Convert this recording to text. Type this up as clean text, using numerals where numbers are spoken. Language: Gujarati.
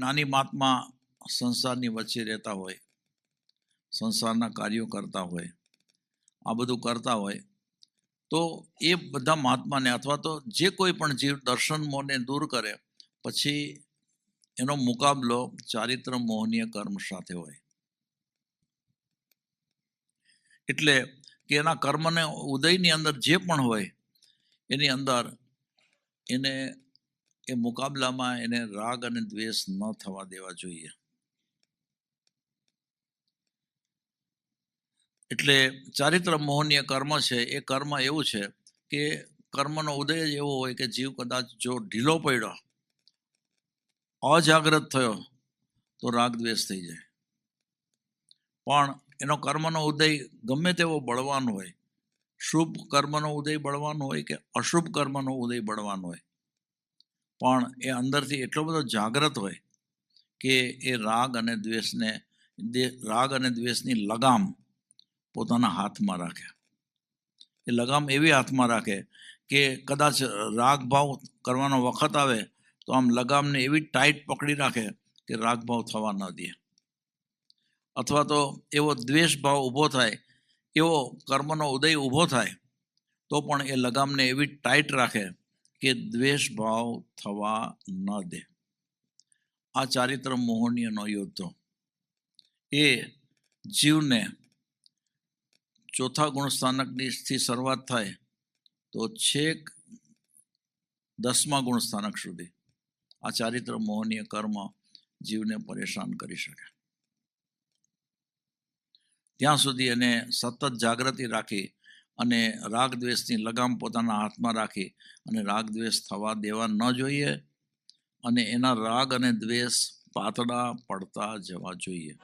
નાની માત્મા સંસારની વચ્ચે રહેતા હોય, સંસારના કાર્યો કરતા હોય, આ બધું કરતા હોય, તો એ બધા મહાત્માને અથવા તો જે કોઈ પણ જીવ દર્શન મોહને દૂર કરે પછી એનો મુકાબલો ચારિત્ર મોહનીય કર્મ સાથે હોય. એટલે કે એના કર્મને ઉદયની અંદર જે પણ હોય એની અંદર એને એ મુકાબલામાં એને રાગ અને દ્વેષ ન થવા દેવા જોઈએ. એટલે ચારિત્ર મોહનીય કર્મ છે એ કર્મ એવું છે કે કર્મનો ઉદય જ એવો હોય કે જીવ કદાચ જો ઢીલો પડ્યો, અજાગ્રત થયો તો રાગ દ્વેષ થઈ જાય. પણ એનો કર્મનો ઉદય ગમે તેવો બળવાન હોય, શુભ કર્મનો ઉદય બળવાનો હોય કે અશુભ કર્મનો ઉદય બળવાનો હોય, પણ એ અંદરથી એટલો બધો જાગ્રત હોય કે એ રાગ અને દ્વેષની લગામ પોતાના હાથમાં રાખે. એ લગામ એવી હાથમાં રાખે કે કદાચ રાગ ભાવ કરવાનો વખત આવે તો આમ લગામને એવી ટાઈટ પકડી રાખે કે રાગ ભાવ થવા ન દે. અથવા તો એવો દ્વેષ ભાવ ઊભો થાય, એવો કર્મનો ઉદય ઊભો થાય તો પણ એ લગામને એવી ટાઈટ રાખે કે દ્વેષ ભાવ થવા ન દે. આ ચારિત્ર મોહનીયનો યોદ્ધો એ જીવને ચોથા ગુણસ્થાનકથી શરૂઆત થાય તો છેક 10મા ગુણસ્થાનક સુધી આ ચારિત્ર મોહનીય કર્મ જીવને પરેશાન કરી શકે. ત્યાં સુધી એને સતત જાગૃતિ રાખી અને રાગ દ્વેષની લગામ પોતાના હાથમાં રાખી અને રાગ દ્વેષ થવા દેવા ન જોઈએ અને એના રાગ અને દ્વેષ પાતળા પડતા જવા જોઈએ.